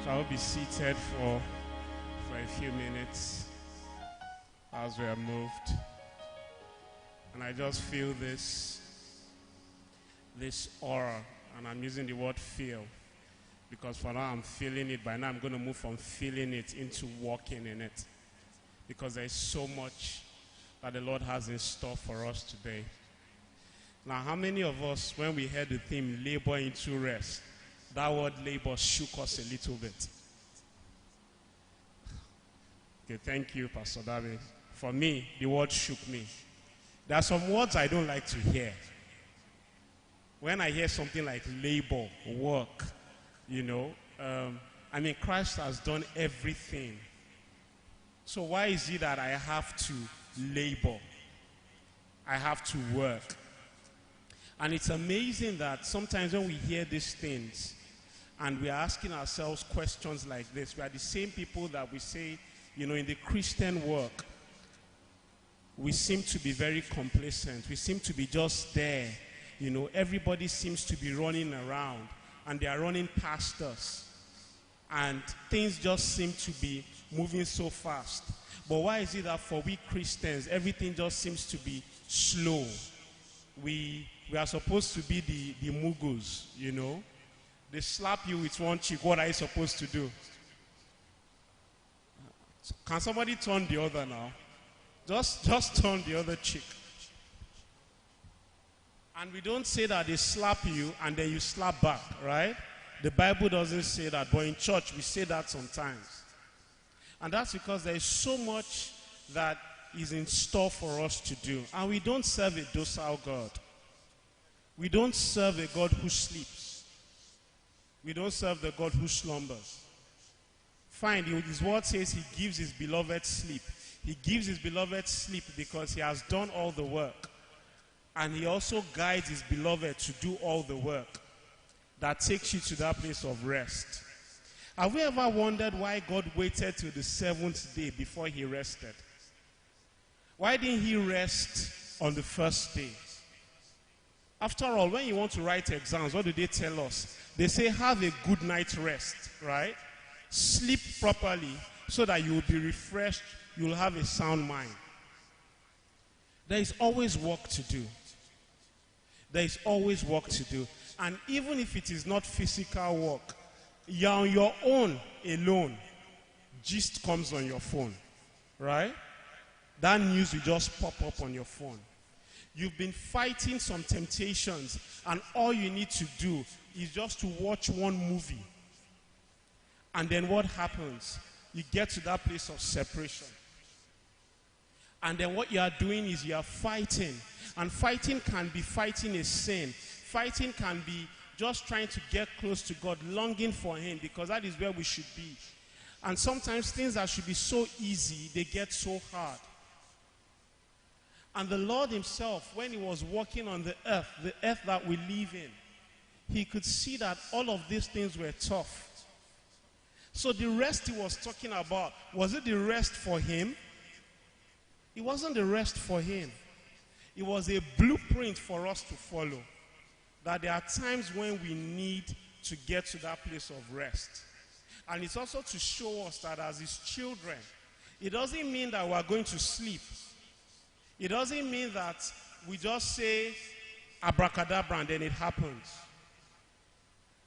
Shall we be seated for a few minutes as we are moved? And I just feel this aura, and I'm using the word feel because for now I'm feeling it. By now I'm going to move from feeling it into walking in it, because there's so much that the Lord has in store for us today. Now, how many of us, when we heard the theme labor into rest, that word labor shook us a little bit? Okay, thank you, Pastor David. For me, the word shook me. There are some words I don't like to hear. When I hear something like labor, work, Christ has done everything. So why is it that I have to labor? I have to work. And it's amazing that sometimes when we hear these things and we are asking ourselves questions like this, we are the same people that we say, in the Christian work, we seem to be very complacent. We seem to be just there. Everybody seems to be running around and they are running past us. And things just seem to be moving so fast. But why is it that for we Christians, everything just seems to be slow? We are supposed to be the muggles, They slap you with one cheek. What are you supposed to do? Can somebody turn the other now? Just turn the other cheek. And we don't say that they slap you and then you slap back, right? The Bible doesn't say that, but in church we say that sometimes. And that's because there is so much that is in store for us to do. And we don't serve a docile God. We don't serve a God who sleeps. We don't serve the God who slumbers. Fine, his word says he gives his beloved sleep. He gives his beloved sleep because he has done all the work. And he also guides his beloved to do all the work that takes you to that place of rest. Have we ever wondered why God waited till the seventh day before he rested? Why didn't he rest on the first day? After all, when you want to write exams, what do they tell us? They say have a good night's rest, right? Sleep properly so that you will be refreshed, you will have a sound mind. There is always work to do. There is always work to do. And even if it is not physical work, you're on your own alone, gist comes on your phone, right? That news will just pop up on your phone. You've been fighting some temptations, and all you need to do is just to watch one movie. And then what happens? You get to that place of separation. And then what you are doing is you are fighting. And fighting can be fighting a sin. Fighting can be just trying to get close to God, longing for him, because that is where we should be. And sometimes things that should be so easy, they get so hard. And the Lord himself, when he was walking on the earth that we live in, he could see that all of these things were tough. So the rest he was talking about, was it the rest for him? It wasn't the rest for him. It was a blueprint for us to follow. That there are times when we need to get to that place of rest. And it's also to show us that as his children, it doesn't mean that we are going to sleep. It doesn't mean that we just say abracadabra and then it happens.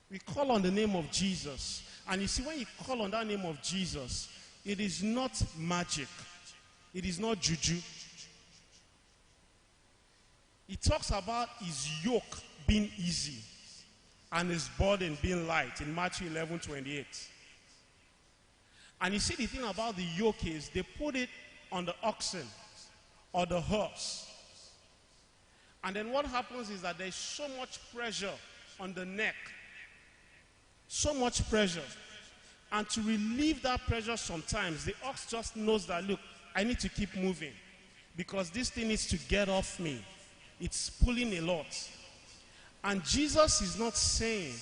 We call on the name of Jesus. And you see, when you call on that name of Jesus, it is not magic. It is not juju. He talks about his yoke being easy and his burden being light in Matthew 11:28. And you see, the thing about the yoke is they put it on the oxen or the horse. And then what happens is that there's so much pressure on the neck. So much pressure. And to relieve that pressure sometimes, the ox just knows that, look, I need to keep moving because this thing needs to get off me. It's pulling a lot. And Jesus is not saying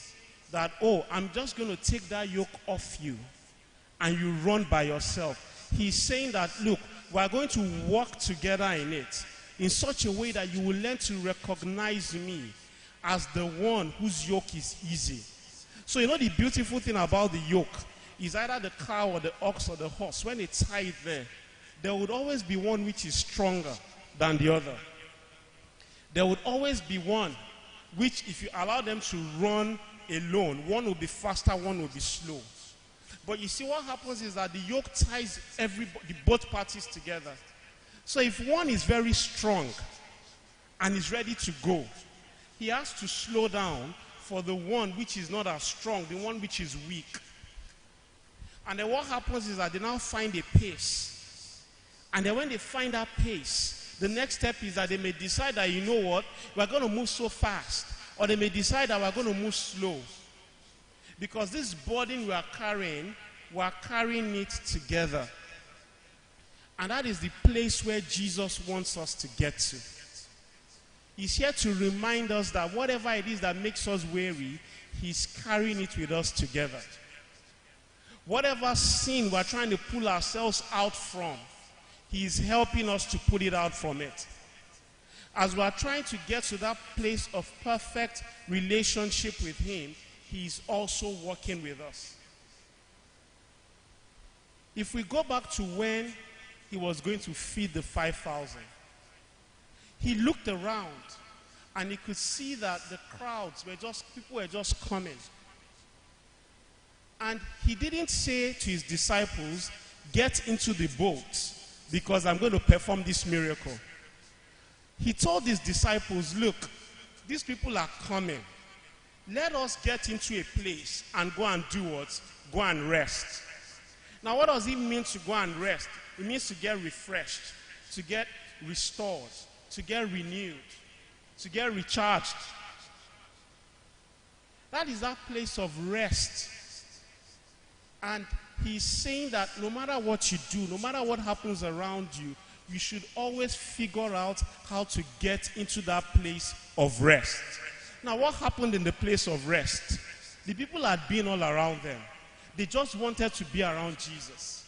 that, oh, I'm just going to take that yoke off you and you run by yourself. He's saying that, look, we're going to walk together in it in such a way that you will learn to recognize me as the one whose yoke is easy. So the beautiful thing about the yoke is either the cow or the ox or the horse. When they tie it there would always be one which is stronger than the other. There would always be one which, if you allow them to run alone, one will be faster, one will be slow. But you see, what happens is that the yoke ties both parties together. So if one is very strong and is ready to go, he has to slow down for the one which is not as strong, the one which is weak. And then what happens is that they now find a pace. And then when they find that pace, the next step is that they may decide that, you know what, we're going to move so fast. Or they may decide that we're going to move slow. Because this burden we're carrying it together. And that is the place where Jesus wants us to get to. He's here to remind us that whatever it is that makes us weary, he's carrying it with us together. Whatever sin we're trying to pull ourselves out from, he's helping us to put it out from it. As we're trying to get to that place of perfect relationship with him, he's also working with us. If we go back to when he was going to feed the 5,000, he looked around and he could see that the crowds people were just coming. And he didn't say to his disciples, get into the boat because I'm going to perform this miracle. He told his disciples, look, these people are coming. Let us get into a place and go and do what? Go and rest. Now, what does it mean to go and rest? It means to get refreshed, to get restored, to get renewed, to get recharged. That is that place of rest. And he's saying that no matter what you do, no matter what happens around you, you should always figure out how to get into that place of rest. Now, what happened in the place of rest? The people had been all around them. They just wanted to be around Jesus.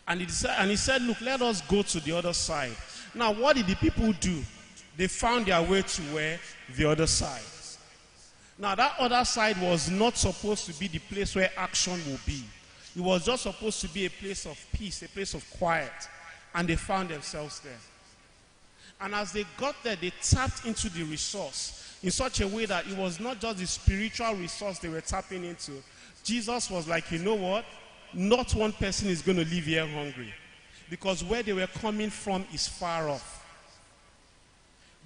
And he said, look, let us go to the other side. Now, what did the people do? They found their way to where? The other side. Now, that other side was not supposed to be the place where action will be. It was just supposed to be a place of peace, a place of quiet. And they found themselves there. And as they got there, they tapped into the resource in such a way that it was not just the spiritual resource they were tapping into. Jesus was like, you know what? Not one person is going to leave here hungry. Because where they were coming from is far off.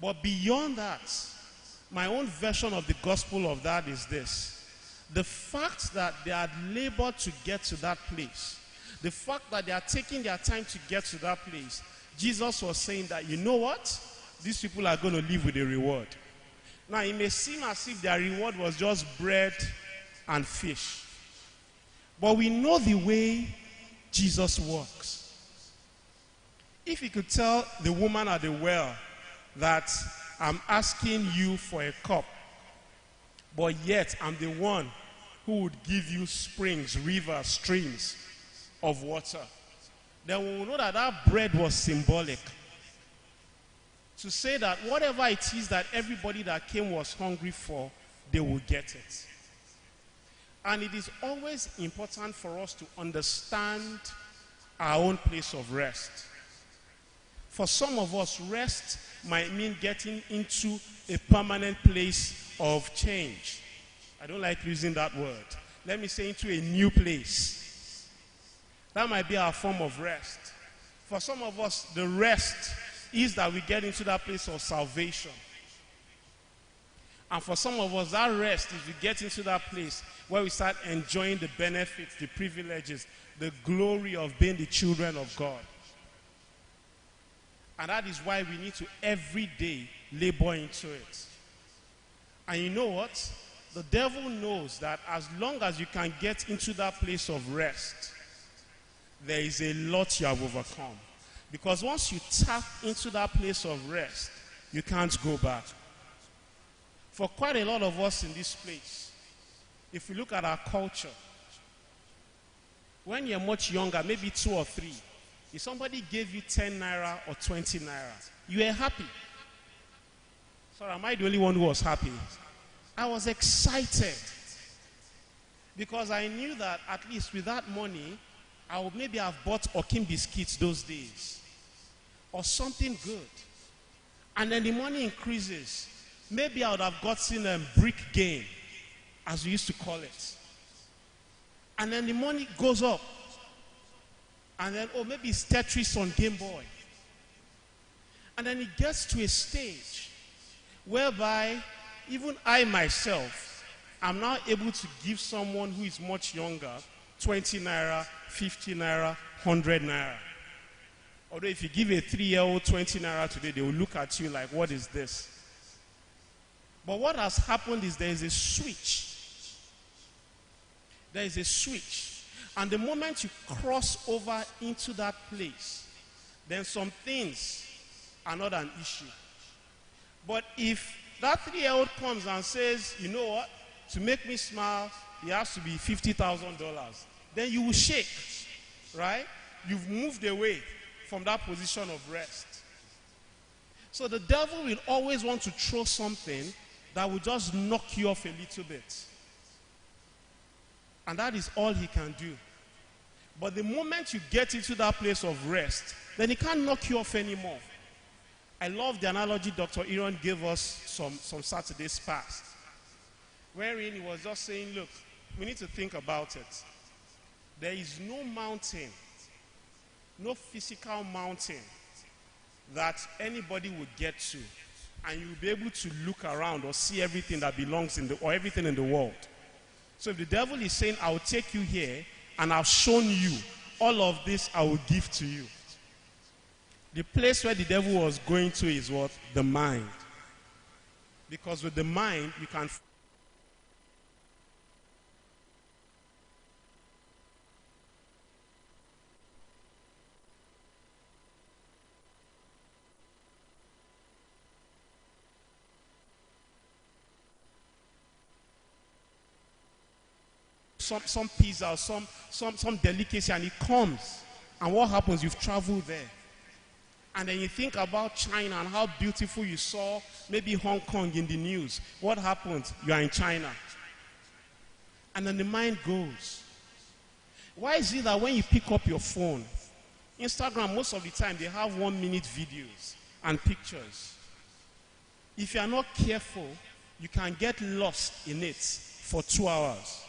But beyond that, my own version of the gospel of that is this. The fact that they had labored to get to that place, the fact that they are taking their time to get to that place, Jesus was saying that, you know what? These people are going to live with a reward. Now, it may seem as if their reward was just bread and fish. But we know the way Jesus works. If he could tell the woman at the well that I'm asking you for a cup, but yet I'm the one who would give you springs, rivers, streams of water, then we will know that that bread was symbolic. To say that whatever it is that everybody that came was hungry for, they will get it. And it is always important for us to understand our own place of rest. For some of us, rest might mean getting into a permanent place of change. I don't like using that word. Let me say into a new place. That might be our form of rest. For some of us, the rest is that we get into that place of salvation. And for some of us, that rest is we get into that place where we start enjoying the benefits, the privileges, the glory of being the children of God. And that is why we need to every day labor into it. And you know what? The devil knows that as long as you can get into that place of rest, there is a lot you have overcome. Because once you tap into that place of rest, you can't go back. For quite a lot of us in this place, if we look at our culture, when you're much younger, maybe 2 or 3, if somebody gave you 10 naira or 20 naira, you were happy. Sorry, am I the only one who was happy? I was excited. Because I knew that at least with that money, I would maybe have bought Okim biscuits those days. Or something good. And then the money increases. Maybe I would have gotten a brick game, as we used to call it. And then the money goes up. And then, oh, maybe it's Tetris on Game Boy. And then it gets to a stage whereby even I myself am now able to give someone who is much younger 20 naira, 50 naira, 100 naira. Although if you give a 3-year-old 20 naira today, they will look at you like, what is this? But what has happened is there is a switch. There is a switch. And the moment you cross over into that place, then some things are not an issue. But if that 3-year-old comes and says, you know what, to make me smile, it has to be $50,000, then you will shake, right? You've moved away from that position of rest. So the devil will always want to throw something that will just knock you off a little bit. And that is all he can do. But the moment you get into that place of rest, then he can't knock you off anymore. I love the analogy Dr. Iron gave us some Saturdays past, wherein he was just saying, look, we need to think about it. There is no mountain, no physical mountain that anybody would get to, and you'll be able to look around or see everything that belongs in or everything in the world. So if the devil is saying, I'll take you here, and I've shown you all of this, I will give to you. The place where the devil was going to is what? The mind. Because with the mind, you can... some pizza, some delicacy, and it comes. And what happens? You've traveled there. And then you think about China and how beautiful you saw maybe Hong Kong in the news. What happened? You are in China. And then the mind goes. Why is it that when you pick up your phone, Instagram, most of the time, they have 1-minute videos and pictures. If you are not careful, you can get lost in it for 2 hours.